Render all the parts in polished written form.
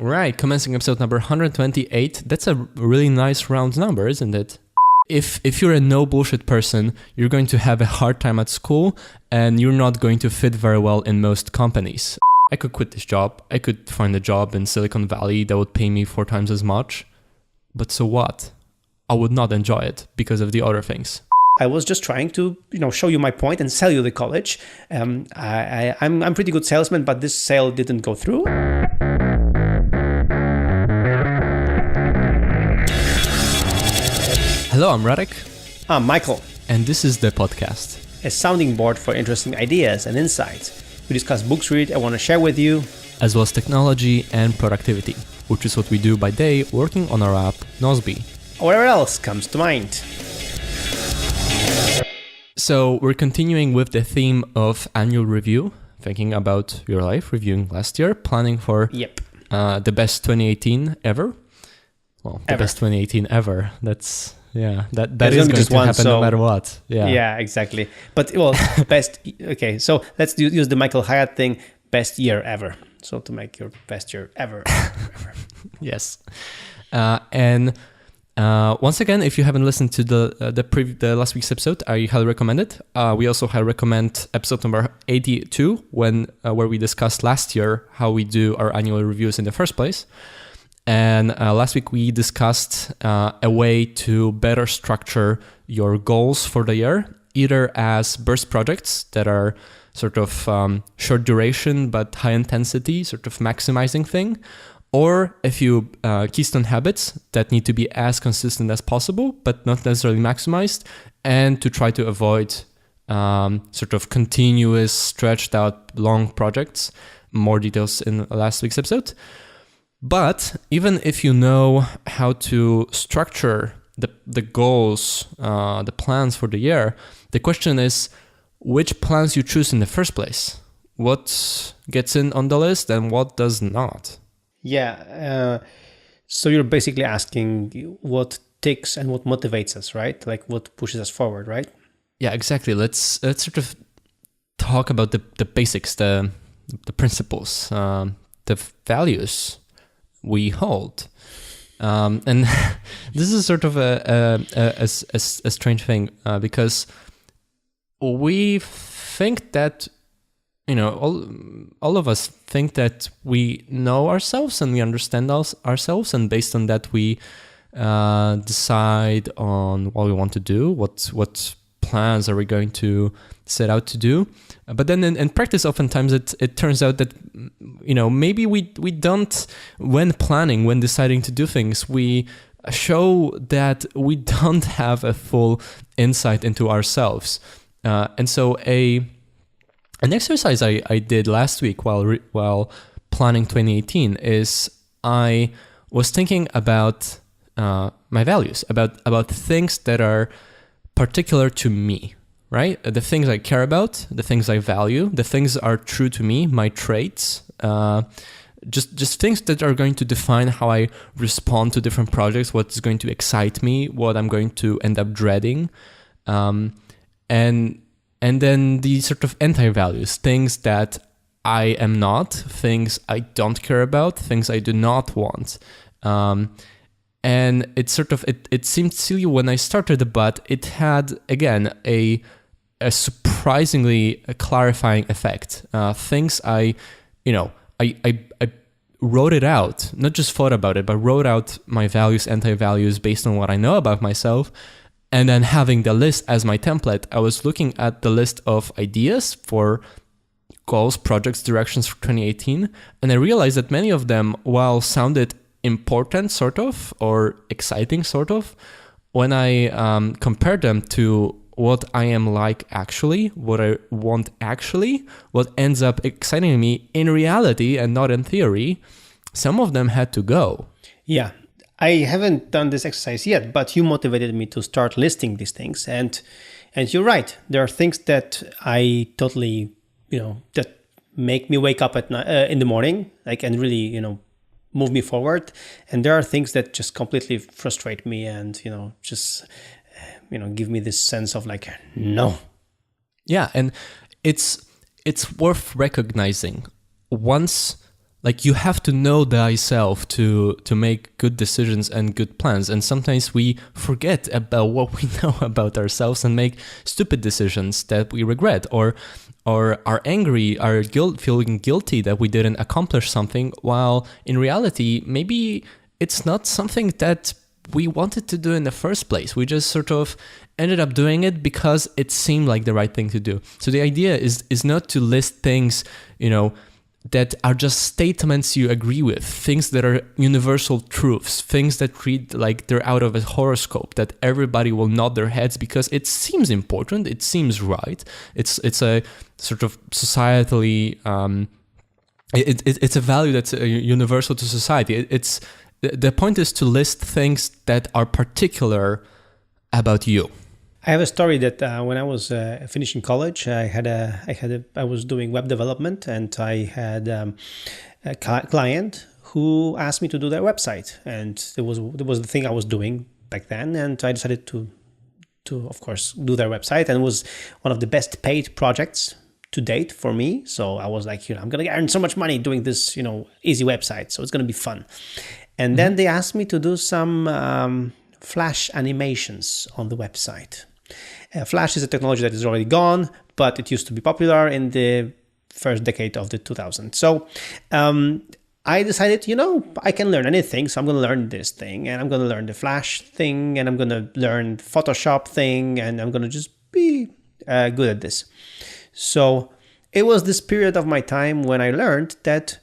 Right, commencing episode number 128. That's a really nice round number, isn't it? If you're a no bullshit person, you're going to have a hard time at school and you're not going to fit very well in most companies. I could quit this job. I could find a job in Silicon Valley that would pay me 4 times as much. But so what? I would not enjoy it because of the other things. I was just trying to, show you my point and sell you the college. I'm pretty good salesman, but this sale didn't go through. Hello, I'm Radek. I'm Michael. And this is the podcast. A sounding board for interesting ideas and insights. We discuss books we read I want to share with you. As well as technology and productivity, which is what we do by day working on our app, Nozbe. Or whatever else comes to mind. So we're continuing with the theme of annual review, thinking about your life, reviewing last year, planning for the best 2018 ever. Well, the best 2018 ever. That's... Yeah, that is going to happen no matter what. Yeah, exactly. But, best... Okay, so let's use the Michael Hyatt thing, best year ever. So to make your best year ever. Yes. And once again, if you haven't listened to the last week's episode, I highly recommend it. We also highly recommend episode number 82, where we discussed last year how we do our annual reviews in the first place. And last week we discussed a way to better structure your goals for the year, either as burst projects that are sort of short duration but high intensity, sort of maximizing thing, or a few keystone habits that need to be as consistent as possible but not necessarily maximized, and to try to avoid sort of continuous, stretched out long projects. More details in last week's episode. But even if you know how to structure the goals, the plans for the year, the question is which plans you choose in the first place. What gets in on the list and what does not? Yeah. So you're basically asking what ticks and what motivates us, right? Like what pushes us forward, right? Yeah, exactly. Let's sort of talk about the basics, the principles, the values we hold. And this is sort of a strange thing because we think that, all of us think that we know ourselves and we understand ourselves, and based on that we decide on what we want to do, what plans are we going to set out to do. But then in practice, oftentimes it turns out that, maybe we don't, when planning, when deciding to do things, we show that we don't have a full insight into ourselves. And so an exercise I did last week while planning 2018 is I was thinking about my values, about things that are particular to me. Right? The things I care about, the things I value, the things that are true to me, my traits, just things that are going to define how I respond to different projects, what's going to excite me, what I'm going to end up dreading. And then the sort of anti-values, things that I am not, things I don't care about, things I do not want. And it's sort of, it seemed silly when I started, but it had, again, a surprisingly clarifying effect. Things I wrote it out, not just thought about it, but wrote out my values, anti-values based on what I know about myself. And then having the list as my template, I was looking at the list of ideas for goals, projects, directions for 2018. And I realized that many of them, while sounded important sort of, or exciting sort of, when I compared them to what I am like actually, what I want actually, what ends up exciting me in reality and not in theory, some of them had to go. Yeah, I haven't done this exercise yet, but you motivated me to start listing these things. And you're right, there are things that I totally, that make me wake up at night, in the morning, and really, move me forward. And there are things that just completely frustrate me and, just... give me this sense of no. Yeah, and it's worth recognizing once like you have to know thyself to make good decisions and good plans. And sometimes we forget about what we know about ourselves and make stupid decisions that we regret, or are angry, are feeling guilty that we didn't accomplish something, while in reality, maybe it's not something that we wanted to do in the first place. We just sort of ended up doing it because it seemed like the right thing to do. So the idea is not to list things, that are just statements you agree with, things that are universal truths, things that read like they're out of a horoscope, that everybody will nod their heads because it seems important, it seems right. It's a sort of societally, it's a value that's universal to society. The point is to list things that are particular about you. I have a story that when I was finishing college, I was doing web development, and I had a client who asked me to do their website, and it was the thing I was doing back then, and I decided to of course do their website, and it was one of the best paid projects to date for me. So I was like, I'm gonna earn so much money doing this, easy website, so it's gonna be fun. And then they asked me to do some Flash animations on the website. Flash is a technology that is already gone, but it used to be popular in the first decade of the 2000s. So I decided, I can learn anything. So I'm going to learn this thing, and I'm going to learn the Flash thing, and I'm going to learn Photoshop thing, and I'm going to just be good at this. So it was this period of my time when I learned that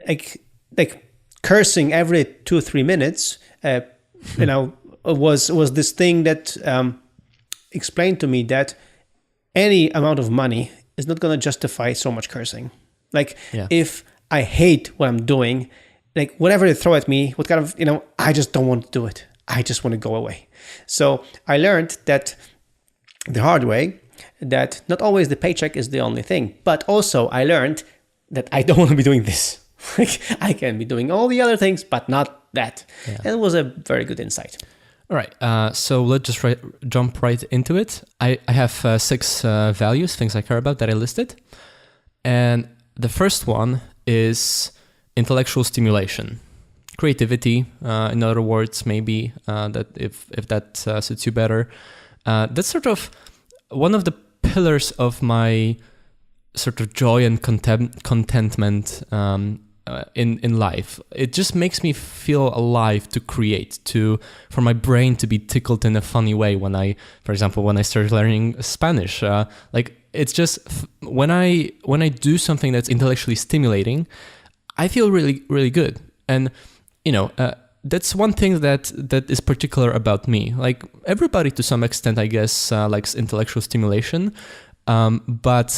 like cursing every 2-3 minutes, was this thing that explained to me that any amount of money is not going to justify so much cursing. If I hate what I'm doing, like whatever they throw at me, what kind of, I just don't want to do it. I just want to go away. So I learned that the hard way, that not always the paycheck is the only thing, but also I learned that I don't want to be doing this. I can be doing all the other things, but not that. Yeah. And it was a very good insight. All right, so let's just jump right into it. I have 6 values, things I care about, that I listed. And the first one is intellectual stimulation. Creativity, in other words, maybe, that if that suits you better. That's sort of one of the pillars of my sort of joy and contentment in life. It just makes me feel alive to create, for my brain to be tickled in a funny way when I started learning Spanish. It's just when I do something that's intellectually stimulating, I feel really, really good. And that's one thing that is particular about me. Like everybody to some extent, I guess, likes intellectual stimulation. But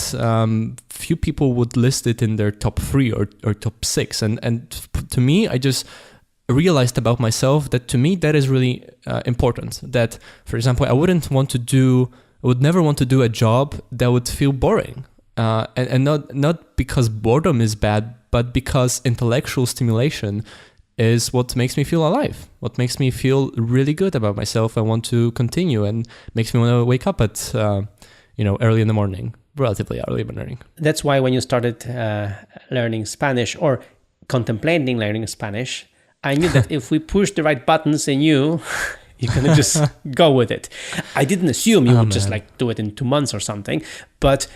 few people would list it in their top 3 or top 6. And to me, I just realized about myself that to me, that is really important. That, for example, I would never want to do a job that would feel boring. And not because boredom is bad, but because intellectual stimulation is what makes me feel alive, what makes me feel really good about myself. I want to continue and makes me want to wake up at early in the morning, relatively early in the morning. That's why when you started learning Spanish or contemplating learning Spanish, I knew that if we push the right buttons in you, you're going to just go with it. I didn't assume you would just do it in 2 months or something, but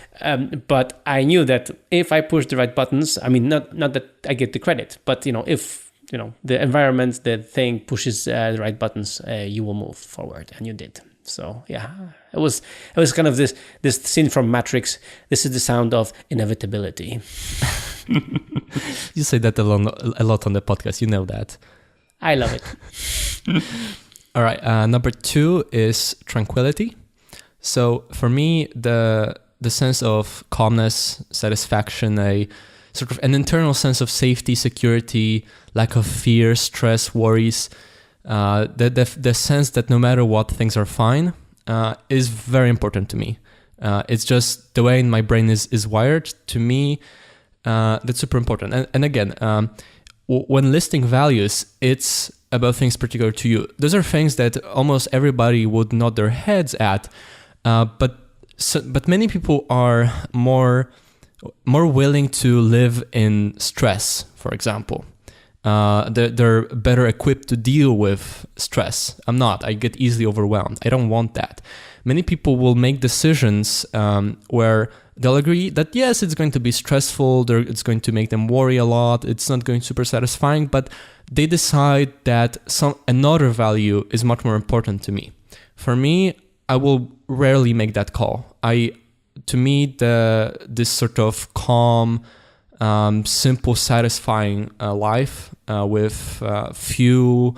I knew that if I push the right buttons, I mean, not that I get the credit, but if the environment, the thing pushes the right buttons, you will move forward, and you did. So yeah, it was kind of this scene from Matrix. This is the sound of inevitability. You say that a lot on the podcast. You know that. I love it. All right. Number 2 is tranquility. So for me, the sense of calmness, satisfaction, a sort of an internal sense of safety, security, lack of fear, stress, worries. The sense that no matter what, things are fine is very important to me. It's just the way my brain is wired. To me, that's super important. And again, when listing values, it's about things particular to you. Those are things that almost everybody would nod their heads at, but many people are more more willing to live in stress, for example. They're better equipped to deal with stress. I'm not. I get easily overwhelmed. I don't want that. Many people will make decisions where they'll agree that yes, it's going to be stressful, it's going to make them worry a lot, it's not going to be super satisfying, but they decide that another value is much more important to me. For me, I will rarely make that call. To me, this sort of calm, simple, satisfying life with few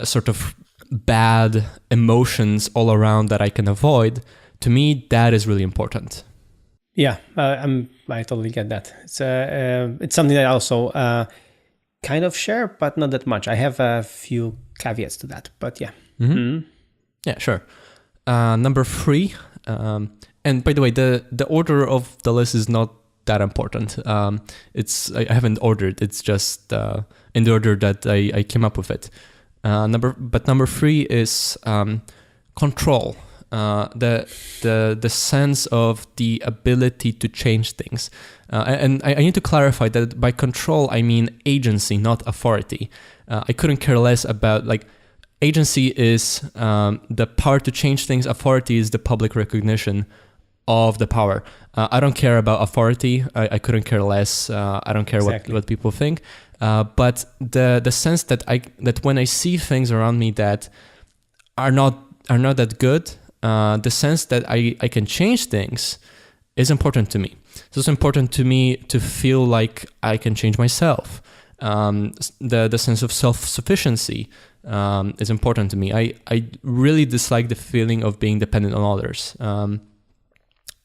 sort of bad emotions all around that I can avoid, to me, that is really important. Yeah, I totally get that. It's something that I also kind of share, but not that much. I have a few caveats to that, but yeah. Mm-hmm. Mm-hmm. Yeah, sure. Number 3, and by the way, the order of the list is not that important. I haven't ordered. It's just in the order that I came up with it. Number 3 is control. The sense of the ability to change things. And I need to clarify that by control, I mean agency, not authority. I couldn't care less about, like, agency is the power to change things. Authority is the public recognition of the power. I don't care about authority. I couldn't care less. I don't care exactly what people think. But the sense that when I see things around me that are not that good, the sense that I can change things is important to me. So it's important to me to feel like I can change myself. The sense of self-sufficiency is important to me. I really dislike the feeling of being dependent on others.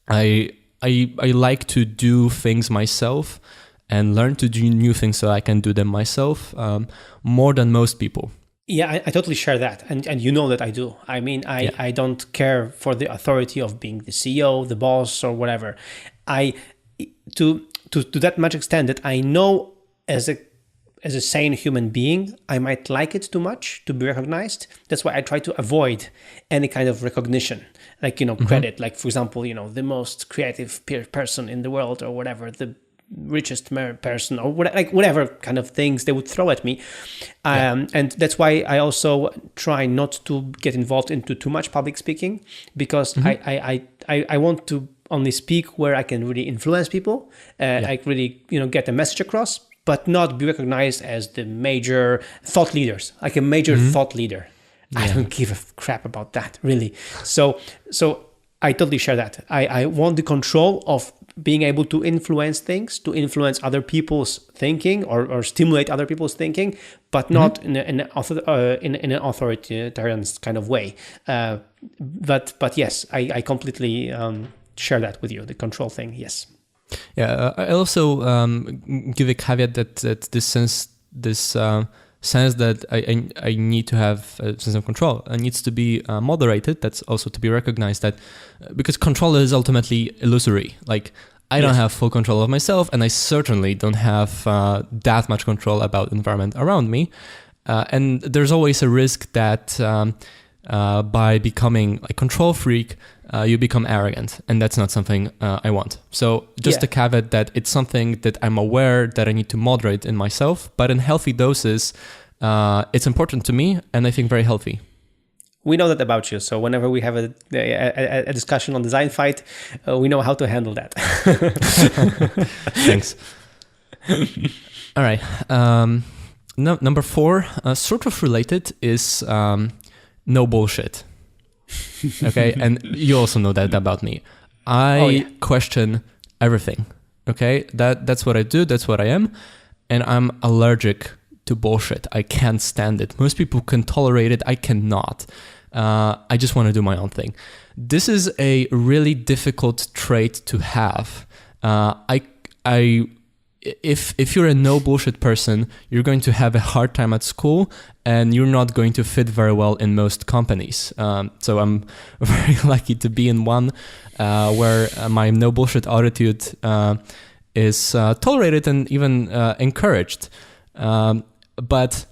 I like to do things myself and learn to do new things so I can do them myself more than most people. Yeah, I totally share that. And you know that I do. I mean, I don't care for the authority of being the CEO, the boss, or whatever. To that much extent that I know as a sane human being, I might like it too much to be recognized. That's why I try to avoid any kind of recognition, like, credit. Like, for example, the most creative person in the world or whatever, the richest person or whatever kind of things they would throw at me. And that's why I also try not to get involved into too much public speaking, because I want to only speak where I can really influence people. I really, get a message across, but not be recognized as the major thought leaders, like a major thought leader. Yeah. I don't give a crap about that, really. So I totally share that. I want the control of being able to influence things, to influence other people's thinking or stimulate other people's thinking, but not in an authoritarian kind of way. But yes, I completely share that with you, the control thing, yes. Yeah, I also give a caveat that this sense that I need to have a sense of control needs to be moderated. That's also to be recognized, that because control is ultimately illusory. Like, I don't have full control of myself, and I certainly don't have that much control about the environment around me. And there's always a risk that by becoming a control freak, you become arrogant, and that's not something I want. So just a caveat that it's something that I'm aware that I need to moderate in myself, but in healthy doses, it's important to me, and I think very healthy. We know that about you, so whenever we have a discussion on Design Fight, we know how to handle that. Thanks. All right. Number 4, sort of related, is no bullshit. Okay, and you also know that about me. I question everything. Okay, that's what I do. That's what I am, and I'm allergic to bullshit. I can't stand it. Most people can tolerate it. I cannot. I just want to do my own thing. This is a really difficult trait to have. If you're a no bullshit person, you're going to have a hard time at school, and you're not going to fit very well in most companies. So I'm very lucky to be in one where my no bullshit attitude is tolerated and even encouraged. But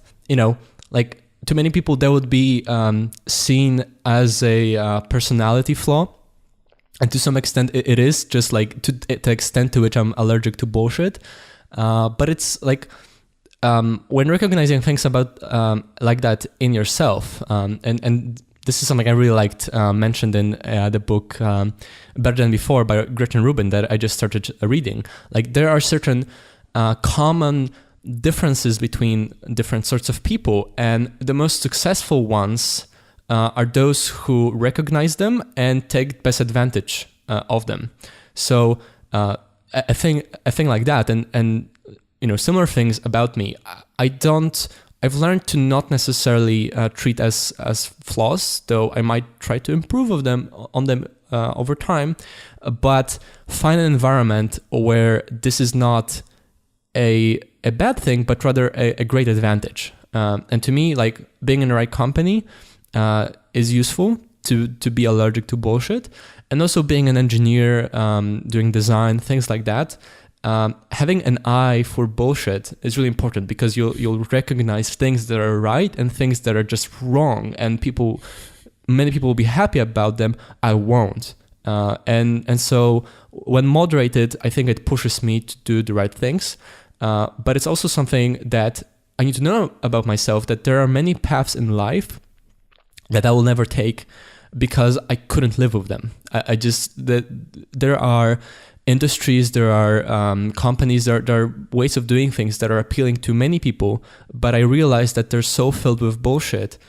like, to many people, that would be seen as a personality flaw. And to some extent, it is just like to the extent to which I'm allergic to bullshit. But it's like when recognizing things about like that in yourself, and this is something I really liked mentioned in the book Better Than Before by Gretchen Rubin that I just started reading. Like there are certain common differences between different sorts of people, and the most successful ones are those who recognize them and take best advantage of them. So a thing like that, and similar things about me. I've learned to not necessarily treat as flaws, though I might try to improve on them over time. But find an environment where this is not a bad thing, but rather a great advantage. And to me, like being in the right company is useful to be allergic to bullshit, and also being an engineer, doing design, things like that. Having an eye for bullshit is really important because you'll recognize things that are right and things that are just wrong, and many people will be happy about them. I won't, and so when moderated, I think it pushes me to do the right things. But it's also something that I need to know about myself, that there are many paths in life that I will never take because I couldn't live with them. There are industries, there are companies, there are ways of doing things that are appealing to many people, but I realized that they're so filled with bullshit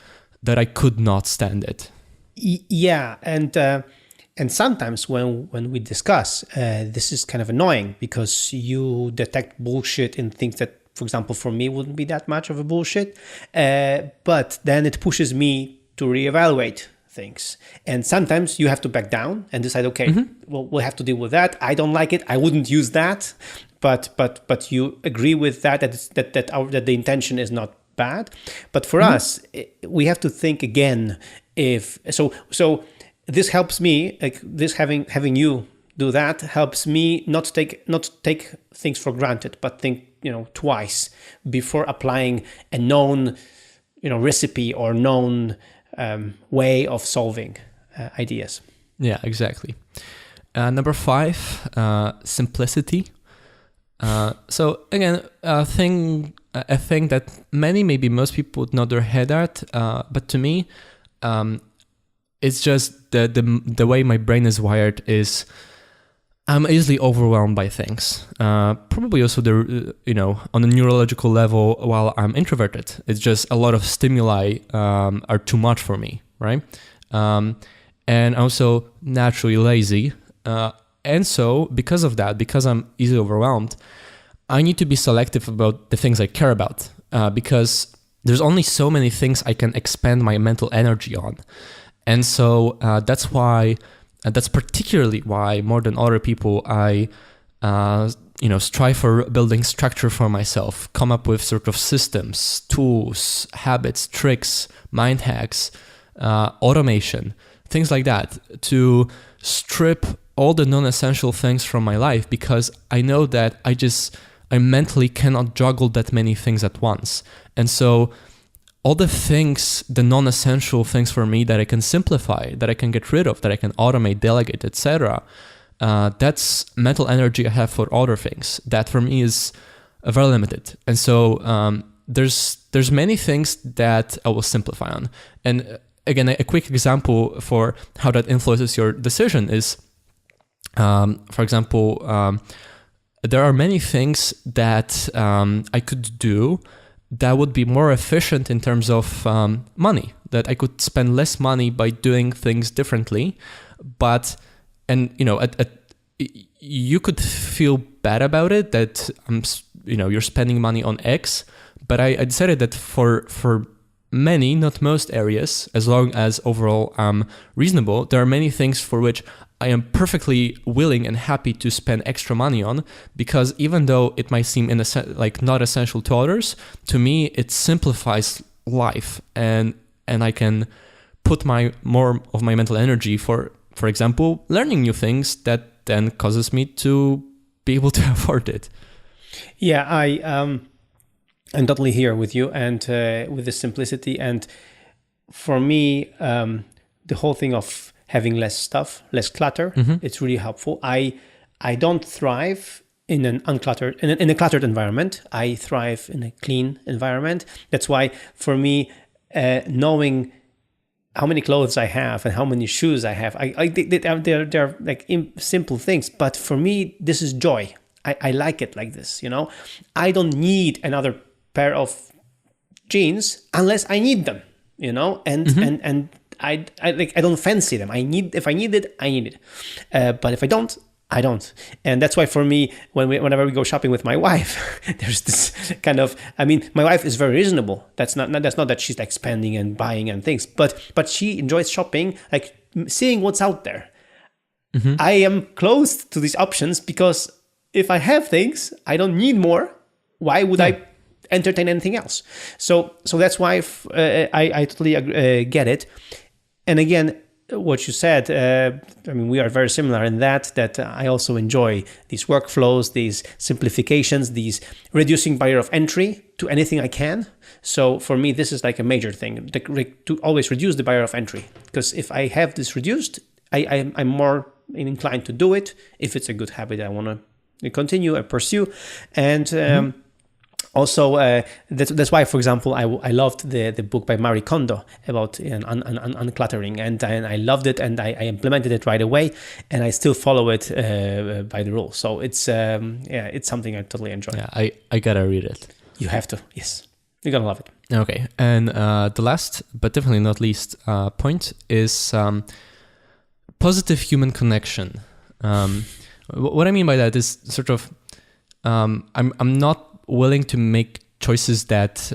that I could not stand it. Yeah, and sometimes when we discuss, this is kind of annoying because you detect bullshit in things that, for example, for me wouldn't be that much of a bullshit, but then it pushes me to reevaluate things. And sometimes you have to back down and decide, okay, well, we'll have to deal with that. I don't like it. I wouldn't use that. But you agree with that the intention is not bad. But for us, we have to think again. So this helps me, like this having you do that helps me not take things for granted, but think twice before applying a known recipe or known way of solving ideas. Yeah, exactly. Number 5, simplicity. So again, a thing that maybe most people would nod their head at, but to me, it's just the way my brain is wired is I'm easily overwhelmed by things. Probably also on a neurological level, while I'm introverted, it's just a lot of stimuli are too much for me, right? And also naturally lazy. And so because of that, because I'm easily overwhelmed, I need to be selective about the things I care about, because there's only so many things I can expend my mental energy on. And so that's particularly why, more than other people, I strive for building structure for myself, come up with sort of systems, tools, habits, tricks, mind hacks, automation, things like that, to strip all the non-essential things from my life, because I know that I mentally cannot juggle that many things at once. And so all the things, the non-essential things for me that I can simplify, that I can get rid of, that I can automate, delegate, etc., that's mental energy I have for other things that for me is very limited. And so there's many things that I will simplify on. And again, a quick example for how that influences your decision is, for example, there are many things that I could do that would be more efficient in terms of money, that I could spend less money by doing things differently. You could feel bad about it, that you're spending money on X, but I decided that for many, not most areas, as long as overall I'm reasonable, there are many things for which I am perfectly willing and happy to spend extra money on, because even though it might seem like not essential to others, to me it simplifies life, and I can put more of my mental energy for example, learning new things that then causes me to be able to afford it. Yeah, I'm totally here with you and with the simplicity. And for me, the whole thing of having less stuff, less clutter. It's really helpful. I don't thrive in an uncluttered, in a cluttered environment. I thrive in a clean environment. That's why for me, knowing how many clothes I have and how many shoes I have, they're like simple things. But for me, this is joy. I like it like this, you know. I don't need another pair of jeans unless I need them, you know. And I don't fancy them. If I need it, I need it. But if I don't, I don't. And that's why for me, whenever we go shopping with my wife, there's this kind of, I mean, my wife is very reasonable. That's not that she's like spending and buying and things, but she enjoys shopping, like seeing what's out there. I am closed to these options because if I have things, I don't need more. Why would I entertain anything else? So that's why I totally get it. And again, what you said, I mean, we are very similar in that I also enjoy these workflows, these simplifications, these reducing barrier of entry to anything I can. So for me, this is like a major thing, to always reduce the barrier of entry. Because if I have this reduced, I'm more inclined to do it if it's a good habit I want to continue and pursue. And also, that's why, for example, I loved the book by Marie Kondo about uncluttering, and I loved it, and I implemented it right away, and I still follow it by the rules. So it's something I totally enjoy. Yeah, I gotta read it. You have to. Yes, you're gonna love it. Okay, and the last, but definitely not least, point is positive human connection. What I mean by that is sort of I'm not willing to make choices that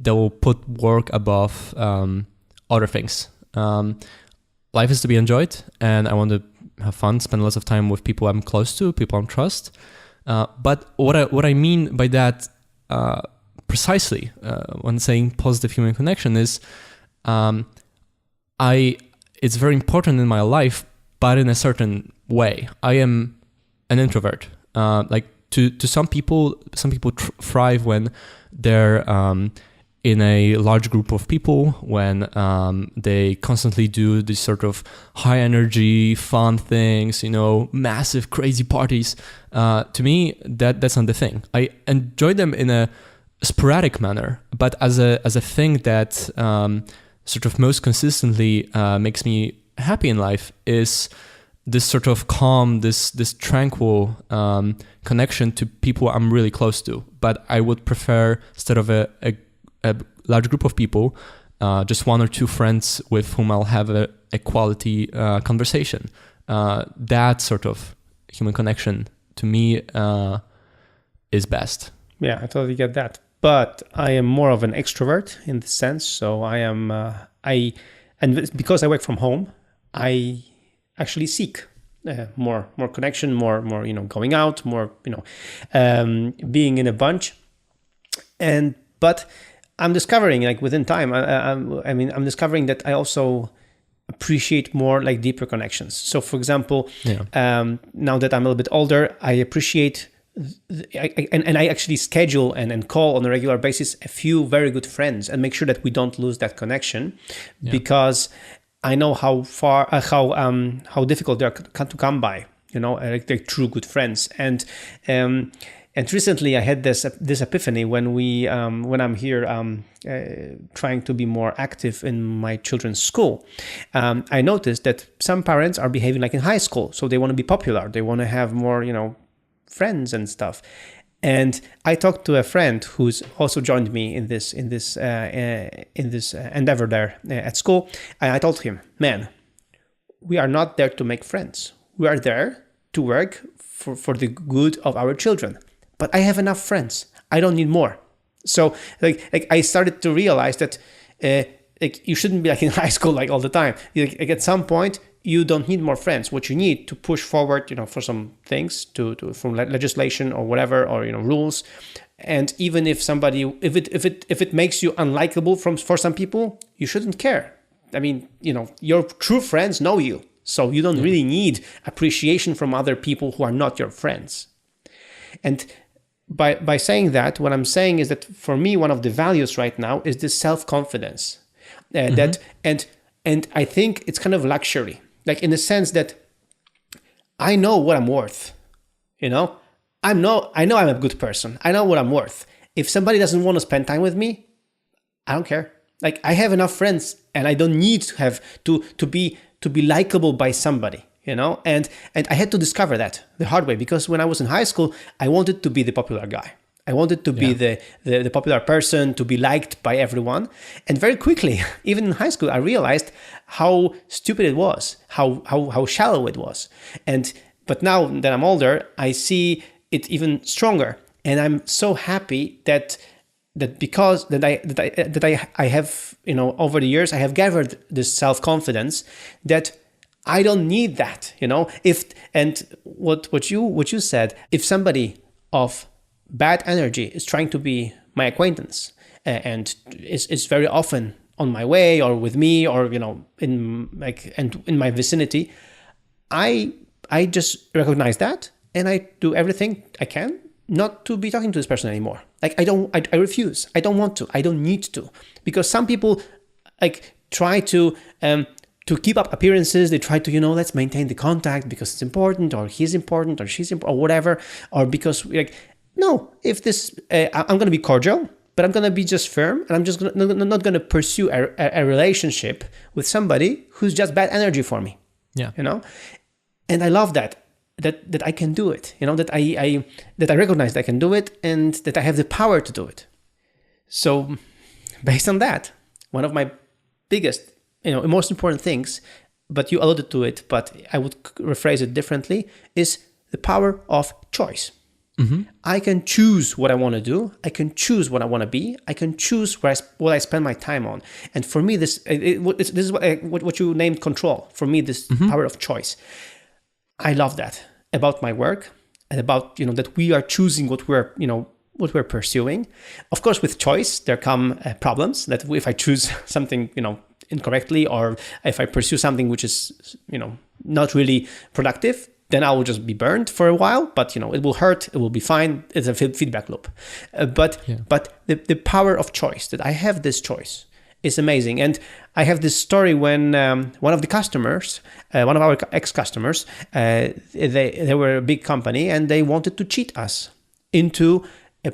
will put work above other things. Life is to be enjoyed, and I want to have fun, spend lots of time with people I'm close to, people I trust. But what I mean by that precisely when saying positive human connection is it's very important in my life, but in a certain way. I am an introvert. To some people thrive when they're in a large group of people, when they constantly do these sort of high energy, fun things, you know, massive, crazy parties. To me, that's not the thing. I enjoy them in a sporadic manner, but as a thing that sort of most consistently makes me happy in life is this sort of calm, this tranquil connection to people I'm really close to. But I would prefer, instead of a large group of people, just one or two friends with whom I'll have a quality conversation. That sort of human connection, to me, is best. Yeah, I totally get that. But I am more of an extrovert in this sense. So I am, and because I work from home, I actually seek more connection, more going out, more being in a bunch. But I'm discovering, like, within time, I'm discovering that I also appreciate more like deeper connections. So for example, now that I'm a little bit older, I appreciate and I actually schedule and call on a regular basis a few very good friends and make sure that we don't lose that connection, because I know how difficult they are to come by, like they're true good friends. And recently I had this epiphany when I'm here trying to be more active in my children's school. I noticed that some parents are behaving like in high school, so they want to be popular, they want to have more, friends and stuff. And I talked to a friend who's also joined me in this endeavor there at school. And I told him, man, we are not there to make friends. We are there to work for the good of our children. But I have enough friends. I don't need more. So like I started to realize that you shouldn't be like in high school like all the time. Like at some point, you don't need more friends. What you need to push forward, for some things, from legislation or whatever, or rules. And even if somebody, if it makes you unlikable for some people, you shouldn't care. I mean, your true friends know you, so you don't really need appreciation from other people who are not your friends. And by saying that, what I'm saying is that for me, one of the values right now is this self-confidence. And I think it's kind of luxury. Like in the sense that I know what I'm worth. You know, I know I'm a good person. I know what I'm worth. If somebody doesn't want to spend time with me, I don't care. Like I have enough friends, and I don't need to have to be likable by somebody. You know, and I had to discover that the hard way, because when I was in high school, I wanted to be the popular guy. I wanted to be the popular person, to be liked by everyone. And very quickly, even in high school, I realized how stupid it was, how shallow it was. But now that I'm older, I see it even stronger. And I'm so happy that because I have, you know, over the years, I have gathered this self-confidence that I don't need that, you know. What you said, if somebody of bad energy is trying to be my acquaintance and is very often on my way or with me, or you know, in my vicinity, I just recognize that, and I do everything I can not to be talking to this person anymore. Like I refuse. I don't want to. I don't need to, because some people like try to keep up appearances. They try to, you know, let's maintain the contact because it's important, or he's important, or she's important, or whatever, or because like, no, if this, I'm going to be cordial, but I'm going to be just firm, and I'm just not going to pursue a relationship with somebody who's just bad energy for me. Yeah. You know, and I love that I can do it. You know, that I recognize that I can do it, and that I have the power to do it. So, based on that, one of my biggest, you know, most important things, but you alluded to it, but I would rephrase it differently, is the power of choice. Mm-hmm. I can choose what I want to do. I can choose what I want to be. I can choose what I spend my time on. And for me, this is what you named control. For me, this power of choice. I love that about my work, and about, you know, that we are choosing what we're pursuing. Of course, with choice, there come problems. That if I choose something, you know, incorrectly, or if I pursue something which is, you know, not really productive, then I will just be burned for a while, but, you know, it will hurt, it will be fine. It's a feedback loop. But the power of choice, that I have this choice, is amazing. And I have this story when one of the customers, one of our ex-customers, they were a big company, and they wanted to cheat us into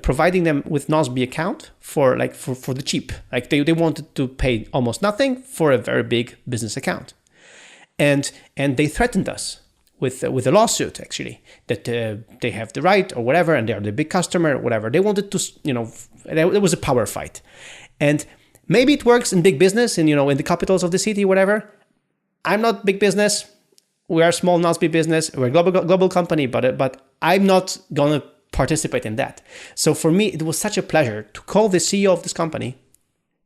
providing them with Nozbe account for the cheap. Like they wanted to pay almost nothing for a very big business account. And they threatened us with a lawsuit, actually, that they have the right or whatever, and they are the big customer or whatever. They wanted to, you know, there was a power fight. And maybe it works in big business, in, you know, in the capitals of the city, whatever. I'm not big business. We are a small Nozbe business. We're a global company, but I'm not going to participate in that. So for me, it was such a pleasure to call the CEO of this company,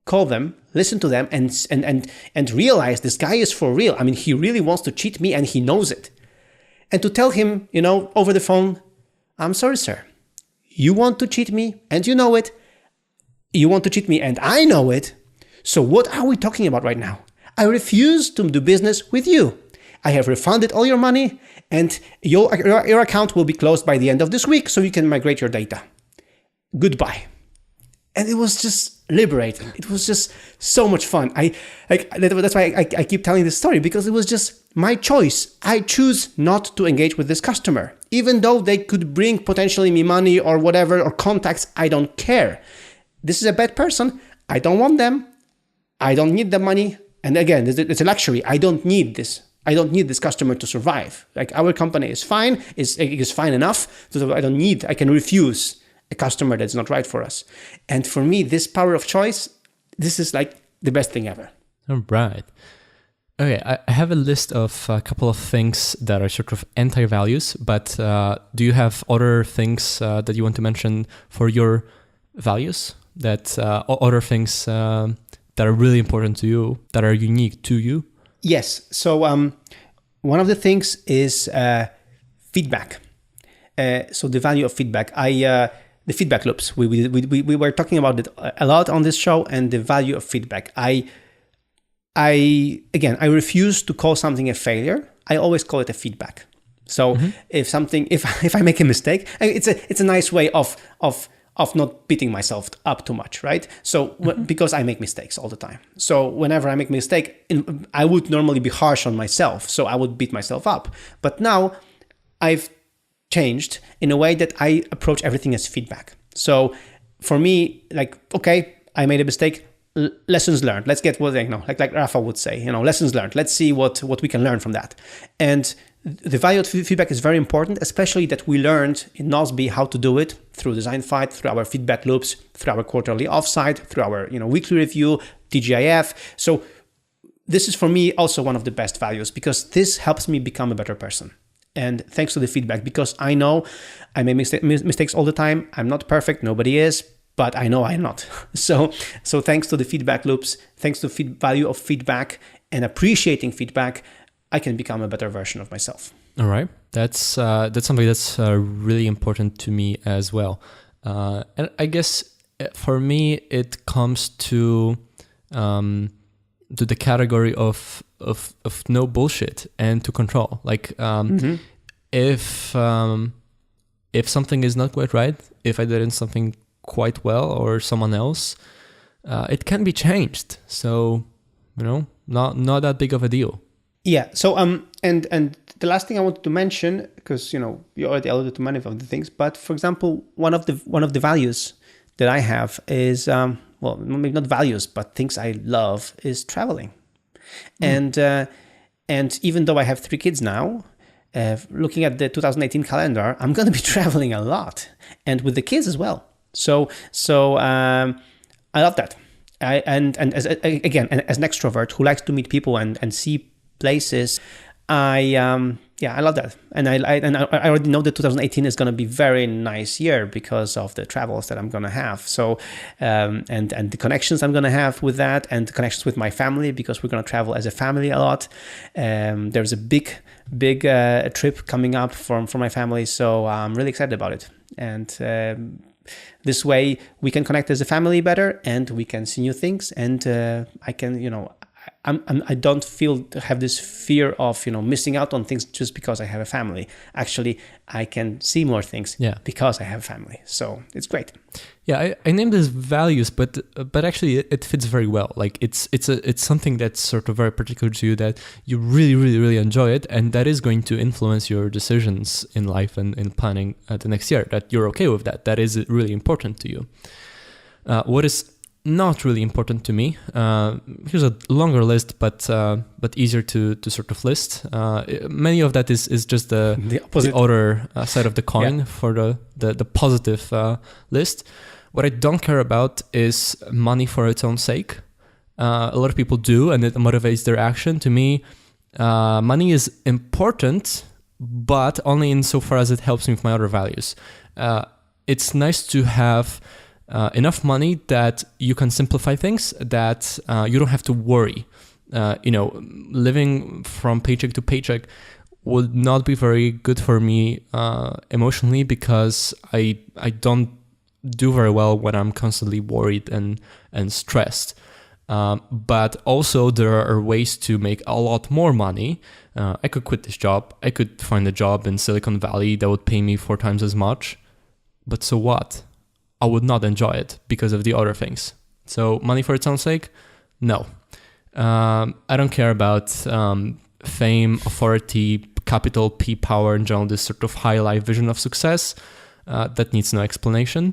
call them, listen to them, and realize this guy is for real. I mean, he really wants to cheat me, and he knows it. And to tell him, you know, over the phone, I'm sorry, sir. You want to cheat me, and you know it. You want to cheat me, and I know it. So what are we talking about right now? I refuse to do business with you. I have refunded all your money, and your account will be closed by the end of this week, so you can migrate your data. Goodbye. And it was just liberating. It was just so much fun. That's why I keep telling this story, because it was just my choice. I choose not to engage with this customer, even though they could bring potentially me money or whatever, or contacts. I don't care. This is a bad person. I don't want them. I don't need the money. And again, it's a luxury. I don't need this. I don't need this customer to survive. Like, our company is fine. It's fine enough. So I can refuse a customer that's not right for us. And for me, this power of choice, this is like the best thing ever. All right. Okay, I have a list of a couple of things that are sort of anti-values, but do you have other things that you want to mention for your values? That other things that are really important to you, that are unique to you? Yes. So one of the things is feedback. So the value of feedback. The feedback loops. We were talking about it a lot on this show, and the value of feedback. I refuse to call something a failure. I always call it a feedback. So if I make a mistake, it's a nice way of of not beating myself up too much, right? So because I make mistakes all the time. So whenever I make a mistake, I would normally be harsh on myself. So I would beat myself up. But now I've changed in a way that I approach everything as feedback. So for me, like, okay, I made a mistake. Lessons learned. Let's get what like Rafa would say, lessons learned. Let's see what we can learn from that. And the value of feedback is very important, especially that we learned in Nozbe how to do it through Design Fight, through our feedback loops, through our quarterly offsite, through our weekly review, TGIF. So this is for me also one of the best values, because this helps me become a better person. And thanks to the feedback, because I know I make mistakes all the time. I'm not perfect. Nobody is. But I know I'm not. So thanks to the feedback loops, thanks to value of feedback and appreciating feedback, I can become a better version of myself. All right, that's something that's really important to me as well. And I guess for me it comes to the category of no bullshit and to control. Like if something is not quite right, if I did something quite well or someone else, it can be changed. So not that big of a deal. Yeah. So and the last thing I wanted to mention, because you already alluded to many of the things, but for example, one of the values that I have is well, maybe not values, but things I love is traveling. And even though I have 3 kids now, looking at the 2018 calendar, I'm going to be traveling a lot, and with the kids as well. So I love that. And as an extrovert who likes to meet people and see places, I love that. And I already know that 2018 is going to be a very nice year because of the travels that I'm going to have. So and the connections I'm going to have with that, and the connections with my family, because we're going to travel as a family a lot. There's a big trip coming up for my family, so I'm really excited about it. And this way we can connect as a family better, and we can see new things, and I can, I don't have this fear of, missing out on things just because I have a family. Actually, I can see more things because I have a family. So it's great. Yeah, I named this values, but actually it fits very well. Like it's something that's sort of very particular to you, that you really, really, really enjoy it, and that is going to influence your decisions in life and in planning the next year. That you're okay with that. That is really important to you. What is not really important to me. Here's a longer list, but easier to sort of list. Many of that is just the other side of the coin for the positive list. What I don't care about is money for its own sake. A lot of people do, and it motivates their action. To me, money is important, but only insofar as it helps me with my other values. It's nice to have enough money that you can simplify things, that you don't have to worry. Living from paycheck to paycheck would not be very good for me emotionally, because I don't do very well when I'm constantly worried and stressed. But also there are ways to make a lot more money. I could quit this job. I could find a job in Silicon Valley that would pay me 4 times as much. But so what? I would not enjoy it because of the other things. So money for its own sake? No. I don't care about fame, authority, capital P power, and general, this sort of high life vision of success. That needs no explanation.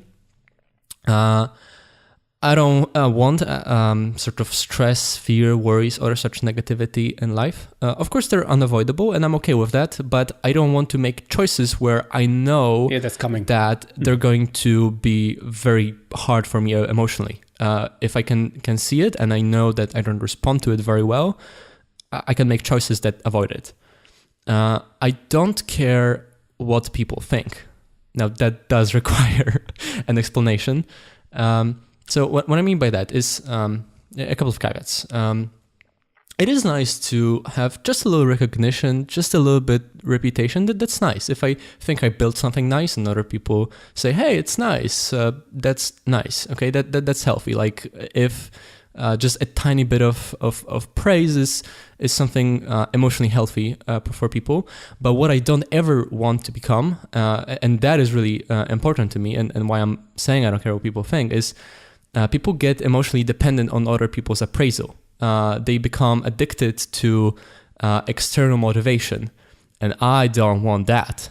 I don't want sort of stress, fear, worries, or such negativity in life. Of course, they're unavoidable, and I'm okay with that, but I don't want to make choices where I know that's coming, that they're going to be very hard for me emotionally. If I can see it and I know that I don't respond to it very well, I can make choices that avoid it. I don't care what people think. Now, that does require an explanation. So what I mean by that is a couple of caveats. I it is nice to have just a little recognition, just a little bit reputation. That's nice. If I think I built something nice and other people say, "Hey, it's nice," that's nice. Okay, that's healthy. Like if just a tiny bit of praise is something emotionally healthy for people. But what I don't ever want to become, and that is really important to me, and why I'm saying I don't care what people think, is people get emotionally dependent on other people's appraisal. They become addicted to external motivation, and I don't want that.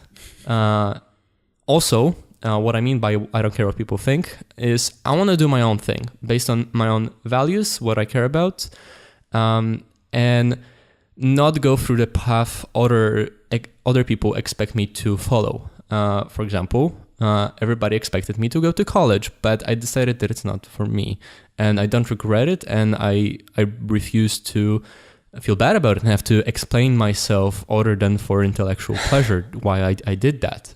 Also, what I mean by I don't care what people think is I want to do my own thing based on my own values, what I care about, and not go through the path other people expect me to follow. For example, everybody expected me to go to college, but I decided that it's not for me, and I don't regret it, and I refuse to feel bad about it and have to explain myself other than for intellectual pleasure why I did that.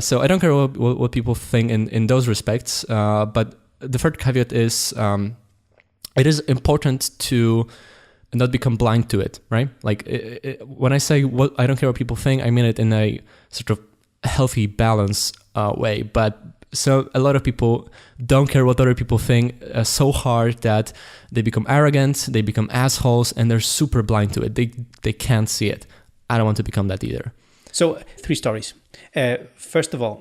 So I don't care what people think in those respects, but the third caveat is it is important to not become blind to it, right? Like when I say what I don't care what people think, I mean it in a sort of healthy balance way. But so a lot of people don't care what other people think so hard that they become arrogant, they become assholes, and they're super blind to it. They can't see it. I don't want to become that either. So 3 stories. First of all,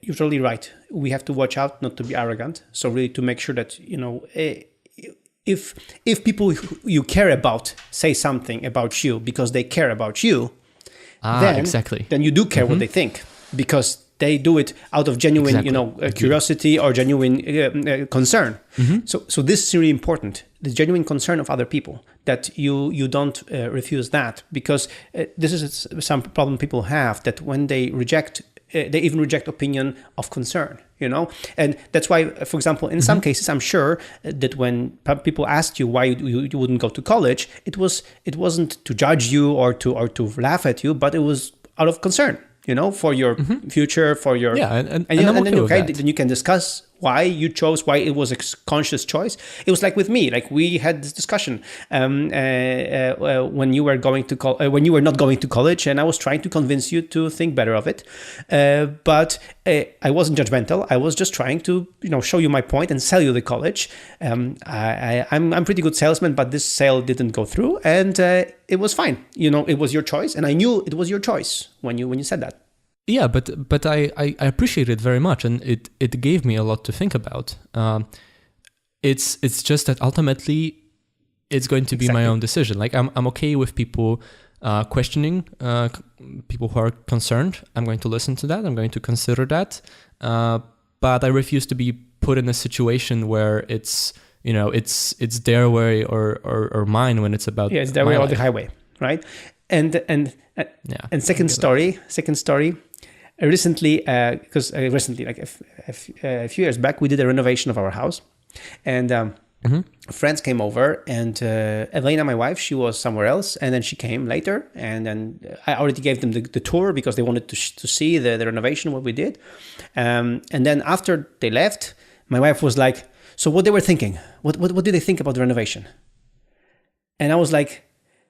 you're totally right. We have to watch out not to be arrogant. So really to make sure that, if people you care about say something about you because they care about you, then you do care what they think, because they do it out of genuine, curiosity or genuine concern. So this is really important. The genuine concern of other people, that you don't refuse that, because this is some problem people have, that when they reject, they even reject opinion of concern, and that's why, for example, in some cases, I'm sure that when people asked you why you wouldn't go to college, it wasn't to judge you or to laugh at you, but it was out of concern. For your future, for your... Yeah, and then you can discuss why you chose, why it was a conscious choice. It was like with me, like we had this discussion when you were when you were not going to college, and I was trying to convince you to think better of it. But I wasn't judgmental. I was just trying to, show you my point and sell you the college. I'm pretty good salesman, but this sale didn't go through, and it was fine. It was your choice, and I knew it was your choice when you said that. Yeah, but I appreciate it very much, and it gave me a lot to think about. It's just that ultimately it's going to be my own decision. Like I'm okay with people questioning, people who are concerned. I'm going to listen to that. I'm going to consider that. But I refuse to be put in a situation where it's their way or mine when it's about it's their way or the highway, right? And second story. Recently, like a few years back, we did a renovation of our house, and friends came over, and Elena, my wife, she was somewhere else, and then she came later, and then I already gave them the tour because they wanted to see the renovation, what we did, and then after they left, my wife was like, "So what they were thinking? What did they think about the renovation?" And I was like,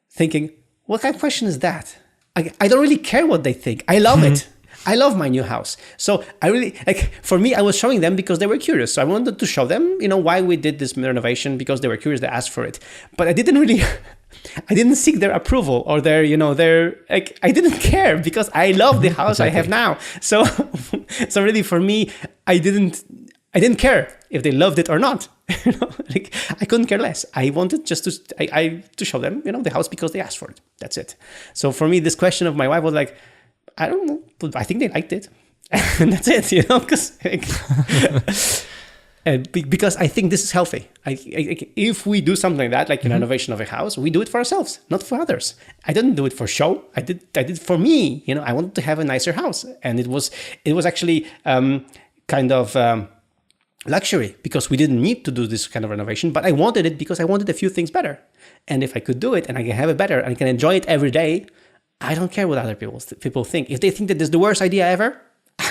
thinking, what kind of question is that? I don't really care what they think. I love it. I love my new house. So I really, for me, I was showing them because they were curious. So I wanted to show them, why we did this renovation, because they were curious, they asked for it. But I didn't seek their approval or I didn't care, because I love the house I have now. So really for me, I didn't care if they loved it or not. I couldn't care less. I wanted just to show them, the house because they asked for it. That's it. So for me, this question of my wife was like, I don't know, but I think they liked it. And that's it, because I think this is healthy. If we do something like that, like an renovation of a house, we do it for ourselves, not for others. I didn't do it for show. I did it for me. I wanted to have a nicer house, and it was actually kind of luxury, because we didn't need to do this kind of renovation, but I wanted it because I wanted a few things better. And if I could do it and I can have it better and I can enjoy it every day, I don't care what other people think. If they think that this is the worst idea ever,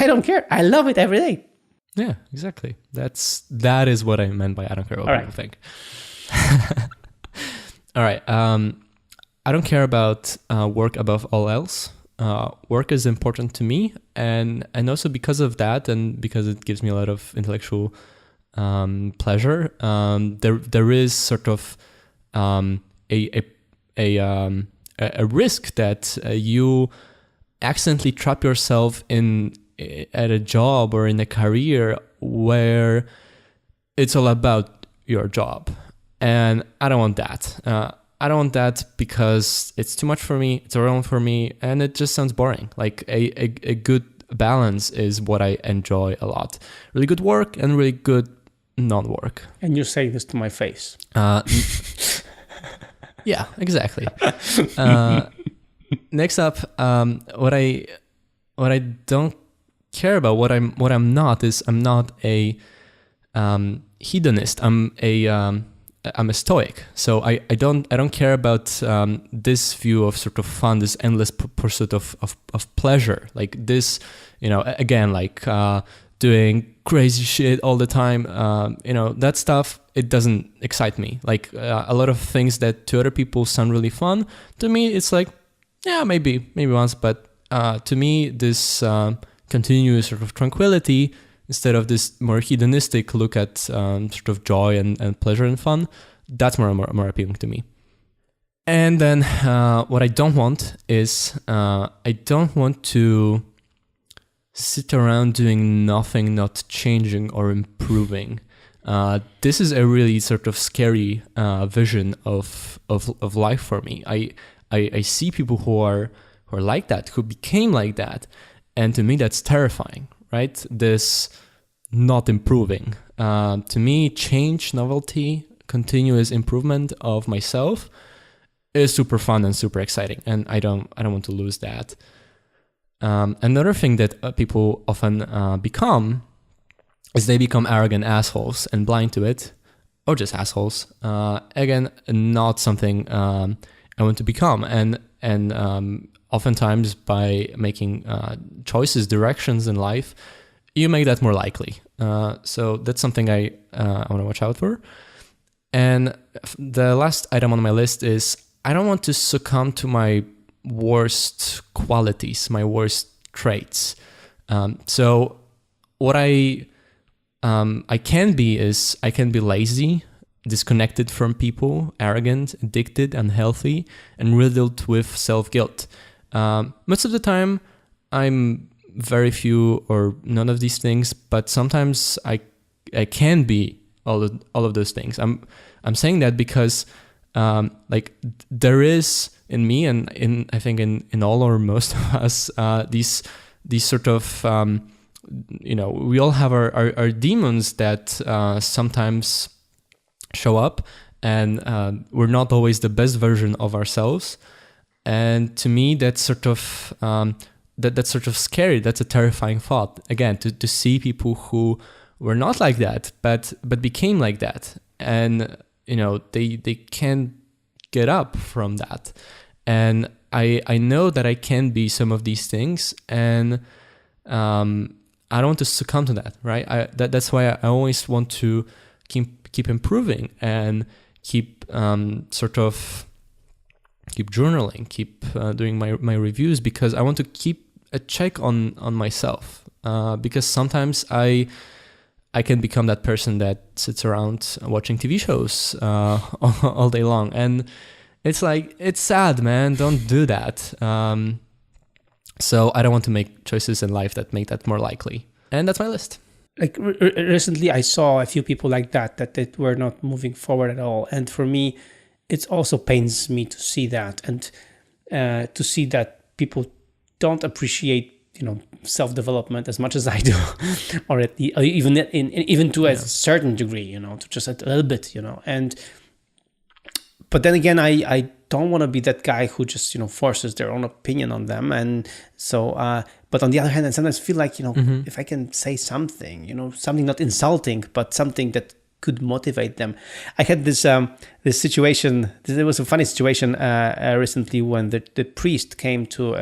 I don't care. I love it every day. Yeah, exactly. That is what I meant by I don't care what people think. All right. I don't care about work above all else. Work is important to me, and also because of that, and because it gives me a lot of intellectual pleasure. There is sort of a risk that you accidentally trap yourself in at a job or in a career where it's all about your job, and I don't want that. I don't want that because it's too much for me, it's overwhelming for me, and it just sounds boring. Like a good balance is what I enjoy a lot. Really good work and really good non-work. And you're saying this to my face. Yeah, exactly. Next up, what I don't care about, what I'm not is I'm not a hedonist. I'm a stoic, so I don't care about this view of sort of fun, this endless pursuit of pleasure, like this, again, like doing crazy shit all the time, that stuff. It doesn't excite me. Like a lot of things that to other people sound really fun, to me it's like, yeah, maybe once, but to me this continuous sort of tranquility, instead of this more hedonistic look at sort of joy and pleasure and fun, that's more appealing to me. And then what I don't want is I don't want to sit around doing nothing, not changing or improving. This is a really sort of scary vision of life for me. I see people who are like that, who became like that, and to me that's terrifying. Right? This not improving. To me, change, novelty, continuous improvement of myself is super fun and super exciting, and I don't want to lose that. Another thing that people often become is they become arrogant assholes and blind to it, or just assholes. Again, not something I want to become, and oftentimes by making choices, directions in life, you make that more likely. So that's something I want to watch out for. And the last item on my list is I don't want to succumb to my worst qualities, my worst traits. So what I can be is I can be lazy, disconnected from people, arrogant, addicted, unhealthy, and riddled with self-guilt. Most of the time, I'm very few or none of these things, but sometimes I can be all of those things. I'm saying that because like there is in me and I think in all or most of us these sort of we all have our demons that sometimes show up, and we're not always the best version of ourselves. And to me, that's sort of that's sort of scary. That's a terrifying thought. Again, to see people who were not like that, but became like that, and they can't get up from that. And I know that I can be some of these things, and I don't want to succumb to that, right? That's why I always want to keep improving and keep keep journaling, keep doing my reviews, because I want to keep a check on myself. Because sometimes I can become that person that sits around watching TV shows all day long, and it's like, it's sad, man. Don't do that. So I don't want to make choices in life that make that more likely. And that's my list. Like recently, I saw a few people like that they were not moving forward at all, and for me, it also pains me to see that, and to see that people don't appreciate self-development as much as I do, or even to a certain degree, to just a little bit, and but then again, I don't want to be that guy who just forces their own opinion on them, and so but on the other hand, I sometimes feel like if I can say something, something not insulting, but something that could motivate them. I had this situation. There was a funny situation recently when the priest came to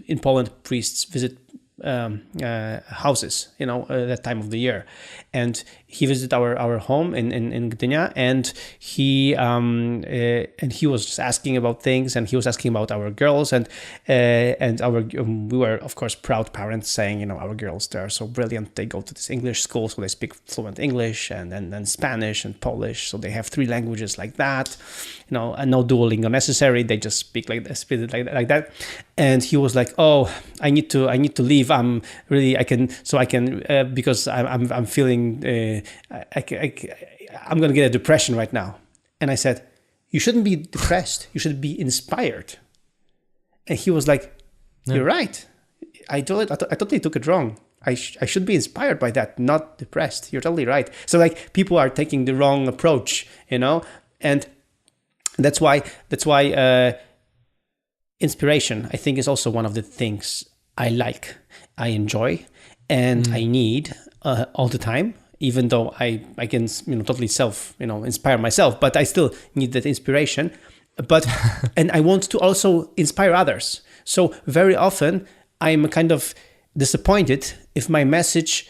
in Poland, priests visit houses, that time of the year. And he visited our home in Gdynia, and he was just asking about things, and he was asking about our girls, and we were of course proud parents saying, our girls, they're so brilliant, they go to this English school, so they speak fluent English and then Spanish and Polish, so they have 3 languages like that, and no Duolingo necessary, they just speak like that. And he was like, oh, I need to leave. I'm because I'm feeling I'm gonna get a depression right now. And I said, you shouldn't be depressed. You should be inspired. And he was like, you're right. I totally took it wrong. I should be inspired by that, not depressed. You're totally right. So like people are taking the wrong approach, and that's why inspiration, I think, is also one of the things I like, I enjoy, and I need all the time. Even though I can totally inspire myself, but I still need that inspiration. But and I want to also inspire others. So very often I'm kind of disappointed if my message,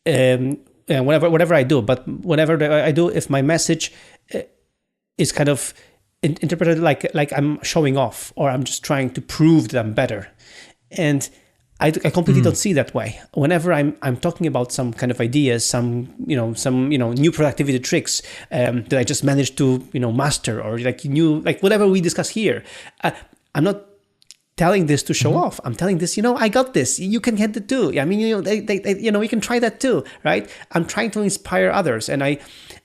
whatever I do, but whatever I do, if my message is kind of interpreted like I'm showing off, or I'm just trying to prove that I'm better. And I completely don't see that way. Whenever I'm talking about some kind of ideas, some new productivity tricks that I just managed to master, or like whatever we discuss here, I'm not telling this to show off. I'm telling this, I got this. You can get it too. I mean, you can try that too, right? I'm trying to inspire others, and I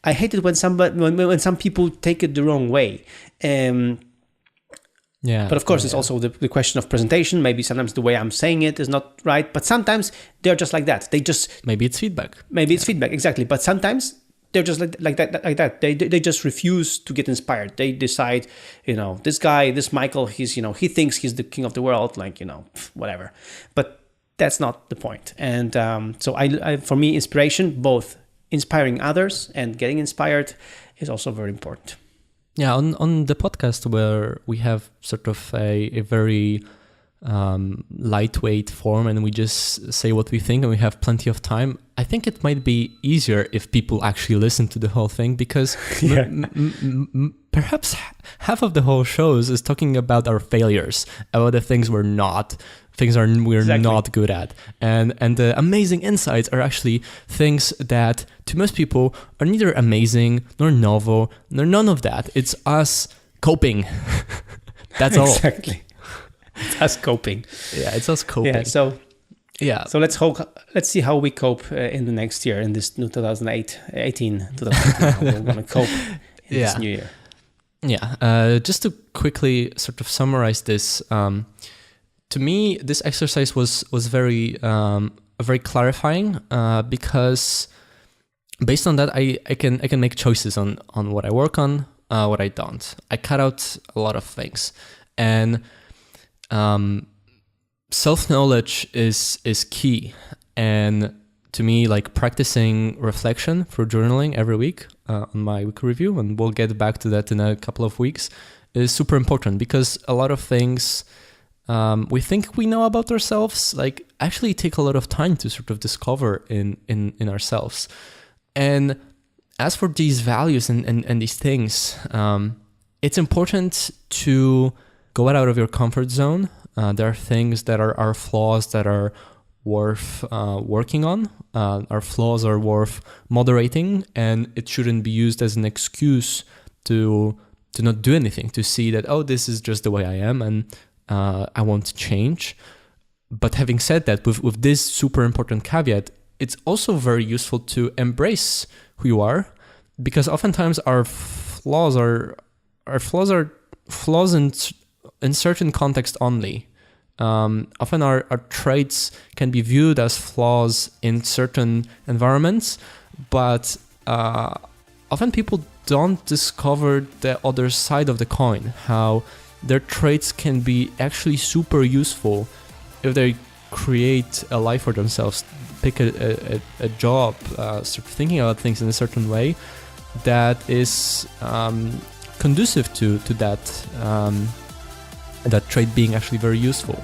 hate it when some people take it the wrong way. Yeah, but of course, it's also the question of presentation. Maybe sometimes the way I'm saying it is not right, but sometimes they're just like that. Maybe it's feedback. Exactly. But sometimes they're just like that. They just refuse to get inspired. They decide, this guy, this Michael, he's he thinks he's the king of the world, whatever. But that's not the point. And so I for me, inspiration, both inspiring others and getting inspired, is also very important. Yeah, on the podcast where we have sort of a very lightweight form and we just say what we think and we have plenty of time, I think it might be easier if people actually listen to the whole thing, because perhaps half of the whole shows is talking about our failures, about the things we're not good at, and the amazing insights are actually things that to most people are neither amazing nor novel nor none of that. It's us coping. That's all. Exactly. It's us coping. Yeah, it's us coping. So let's see how we cope in the next year, in this new 2018. How we're going to cope in this new year. Yeah. Just to quickly sort of summarize this, to me, this exercise was very clarifying, because based on that, I can make choices on what I work on, what I don't. I cut out a lot of things, and self-knowledge is key. And to me, like practicing reflection through journaling every week on my weekly review, and we'll get back to that in a couple of weeks, is super important, because a lot of things we think we know about ourselves, like actually take a lot of time to sort of discover in ourselves. And as for these values and these things, it's important to go out of your comfort zone. There are things that are our flaws that are worth working on. Our flaws are worth moderating, and it shouldn't be used as an excuse to not do anything, to see that, oh, this is just the way I am, and I won't change. But having said that, with this super important caveat, it's also very useful to embrace who you are, because oftentimes our flaws are flaws in certain context only. Often our traits can be viewed as flaws in certain environments, but often people don't discover the other side of the coin, how their traits can be actually super useful if they create a life for themselves, pick a job, start thinking about things in a certain way that is conducive to that trait being actually very useful.